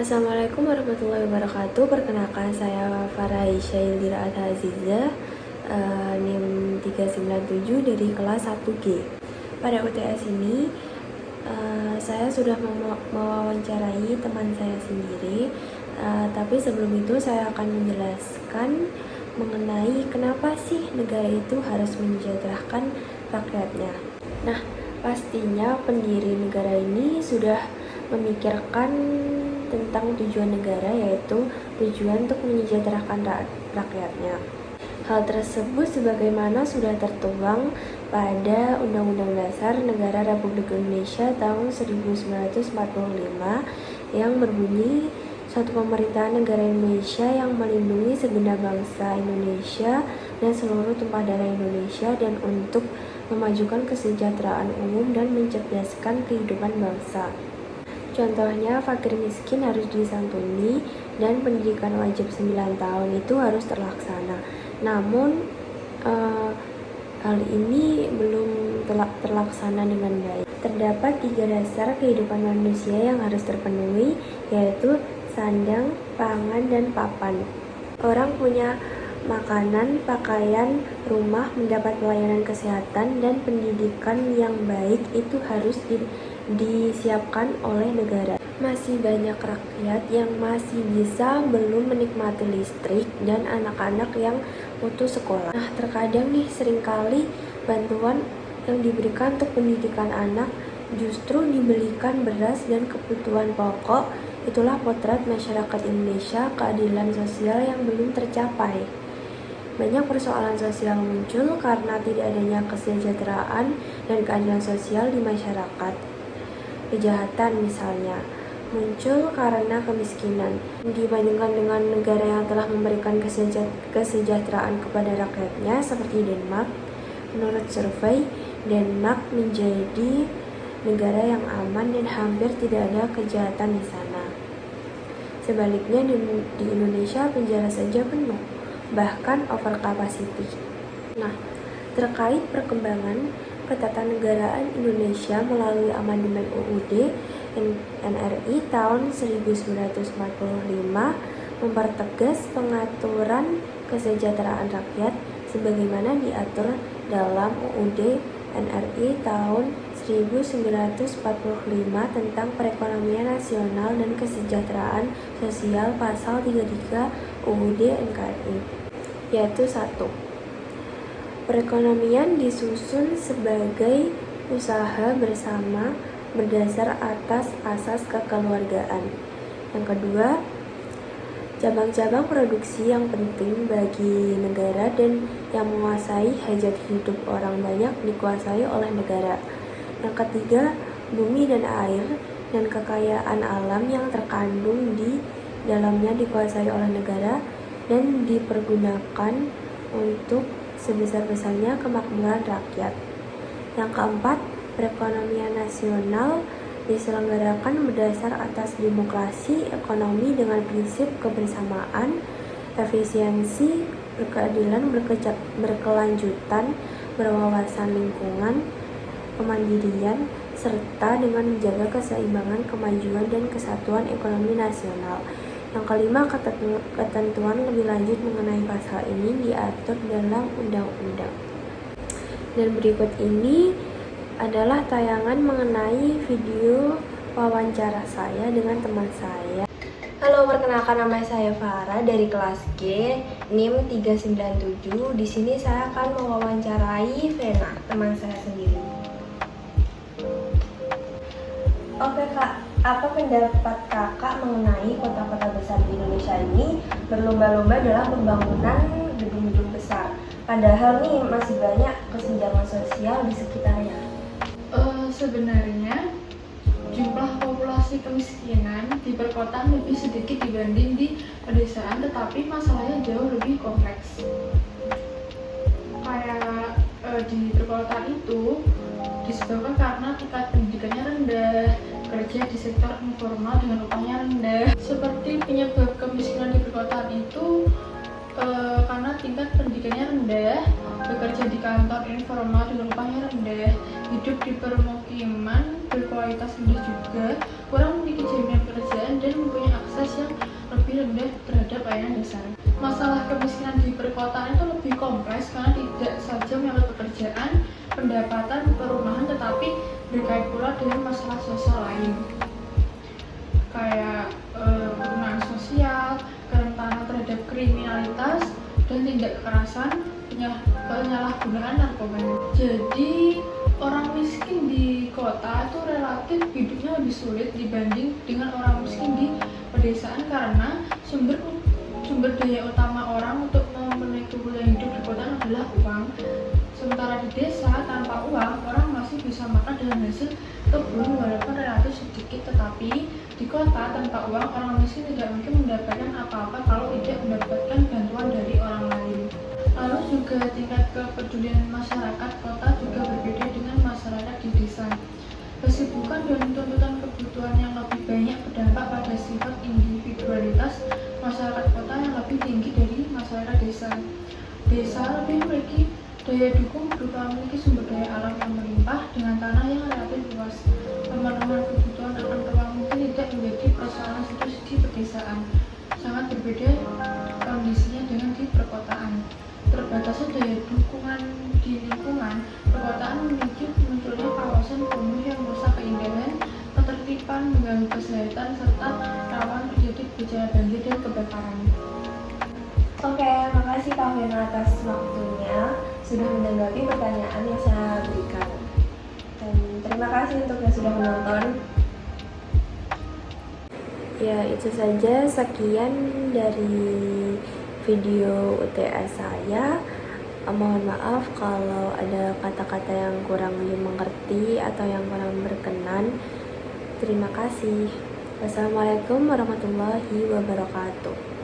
Assalamualaikum warahmatullahi wabarakatuh. Perkenalkan, saya Farah Isyaildira Azizah, NIM 397 dari kelas 1G. Pada UTS ini, saya sudah mewawancarai teman saya sendiri, tapi sebelum itu saya akan menjelaskan mengenai kenapa sih negara itu harus mensejahterakan rakyatnya. Nah, pastinya pendiri negara ini sudah memikirkan tentang tujuan negara, yaitu tujuan untuk menyejahterakan rakyatnya. Hal tersebut sebagaimana sudah tertuang pada Undang-Undang Dasar Negara Republik Indonesia tahun 1945 yang berbunyi, suatu pemerintahan negara Indonesia yang melindungi segenap bangsa Indonesia dan seluruh tumpah darah Indonesia, dan untuk memajukan kesejahteraan umum dan mencerdaskan kehidupan bangsa. Contohnya, fakir miskin harus disantuni dan pendidikan wajib 9 tahun itu harus terlaksana. Namun, hal ini belum terlaksana dengan baik. Terdapat 3 dasar kehidupan manusia yang harus terpenuhi, yaitu sandang, pangan, dan papan. Orang punya makanan, pakaian, rumah, mendapat pelayanan kesehatan, dan pendidikan yang baik itu harus disiapkan oleh negara. Masih banyak rakyat yang masih bisa belum menikmati listrik dan anak-anak yang putus sekolah. Nah, terkadang nih seringkali bantuan yang diberikan untuk pendidikan anak justru dibelikan beras dan kebutuhan pokok. Itulah potret masyarakat Indonesia, keadilan sosial yang belum tercapai. Banyak persoalan sosial muncul karena tidak adanya kesejahteraan dan keadilan sosial di masyarakat. Kejahatan misalnya muncul karena kemiskinan. Dibandingkan dengan negara yang telah memberikan kesejahteraan kepada rakyatnya seperti Denmark, menurut survei, Denmark menjadi negara yang aman dan hampir tidak ada kejahatan di sana. Sebaliknya di Indonesia penjara saja penuh, bahkan over capacity. Nah, terkait perkembangan ketatanegaraan Indonesia melalui amandemen UUD NRI tahun 1945 mempertegas pengaturan kesejahteraan rakyat sebagaimana diatur dalam UUD NRI tahun 1945 tentang perekonomian nasional dan kesejahteraan sosial pasal 33 UUD NKRI, yaitu 1. Perekonomian disusun sebagai usaha bersama berdasar atas asas kekeluargaan. Yang kedua, cabang-cabang produksi yang penting bagi negara dan yang menguasai hajat hidup orang banyak dikuasai oleh negara. Yang ketiga, bumi dan air dan kekayaan alam yang terkandung di dalamnya dikuasai oleh negara dan dipergunakan untuk sebesar-besarnya kemakmuran rakyat. Yang keempat, perekonomian nasional diselenggarakan berdasar atas demokrasi ekonomi dengan prinsip kebersamaan, efisiensi, berkeadilan, berkelanjutan, berwawasan lingkungan, kemandirian, serta dengan menjaga keseimbangan, kemajuan, dan kesatuan ekonomi nasional. Yang kelima, ketentuan lebih lanjut mengenai pasal ini diatur dalam undang-undang. Dan berikut ini adalah tayangan mengenai video wawancara saya dengan teman saya. Halo, perkenalkan, nama saya Farah dari kelas G, NIM 397. Di sini saya akan mewawancarai Vena, teman saya sendiri. Oke Kak, apa pendapat Kakak mengenai kota-kota besar di Indonesia ini berlomba-lomba dalam pembangunan gedung-gedung besar, padahal nih masih banyak kesenjangan sosial di sekitarnya? Sebenarnya jumlah populasi kemiskinan di perkotaan lebih sedikit dibanding di pedesaan, tetapi masalahnya jauh lebih kompleks. Kayak di perkotaan itu disebabkan karena tingkat pendidikannya rendah, kerja di sektor informal dengan upahnya rendah. Seperti penyebab kemiskinan di perkotaan itu karena tingkat pendidikannya rendah, bekerja di kantor informal dengan upahnya rendah, hidup di permukiman berkualitas rendah juga, kurang memiliki jaminan pekerjaan dan mempunyai akses rendah terhadap layanan dasar. Masalah kemiskinan di perkotaan itu lebih kompleks karena tidak saja menyangkut pekerjaan, pendapatan, perumahan, tetapi berkait pula dengan masalah sosial lain kayak kerugian sosial, kerentanan terhadap kriminalitas, dan tindak kekerasan, penyalahgunaan narkoba. Jadi orang miskin di kota itu relatif hidupnya lebih sulit dibanding dengan orang miskin di pedesaan karena sumber daya utama orang untuk memenuhi kebutuhan hidup di kota adalah uang. Sementara di desa tanpa uang orang masih bisa makan dengan hasil kebun walaupun relatif sedikit, tetapi di kota tanpa uang orang miskin tidak mungkin mendapatkan apa-apa kalau tidak mendapatkan bantuan dari orang lain. Lalu juga tingkat kepedulian masyarakat kota juga berbeda dengan masyarakat di desa. Kesibukan dan tuntutan kebutuhan yang lebih banyak berdampak pada sifat individualitas masyarakat kota yang lebih tinggi dari masyarakat desa. Desa lebih memiliki daya dukung berupa memiliki sumber daya alam yang melimpah dengan tanah yang relatif luas. Pemenuhan kebutuhan akan ruang mungkin tidak menjadi persoalan serius di pedesaan. Sangat berbeda kondisinya dengan di perkotaan. Terbatasnya daya dukungan di lingkungan perkotaan memicu munculnya kawasan kumuh yang merusak keindahan, ketertiban, mengganggu kesehatan, serta rawan terjadi bencana banjir dan kebakaran. Oke, makasih Kak Vena atas waktunya sudah menanggapi pertanyaan yang saya berikan. Dan terima kasih untuk yang sudah menonton. Ya, itu saja sekian dari video UTS saya. Mohon maaf kalau ada kata-kata yang kurang dimengerti atau yang kurang berkenan. Terima kasih. Wassalamualaikum warahmatullahi wabarakatuh.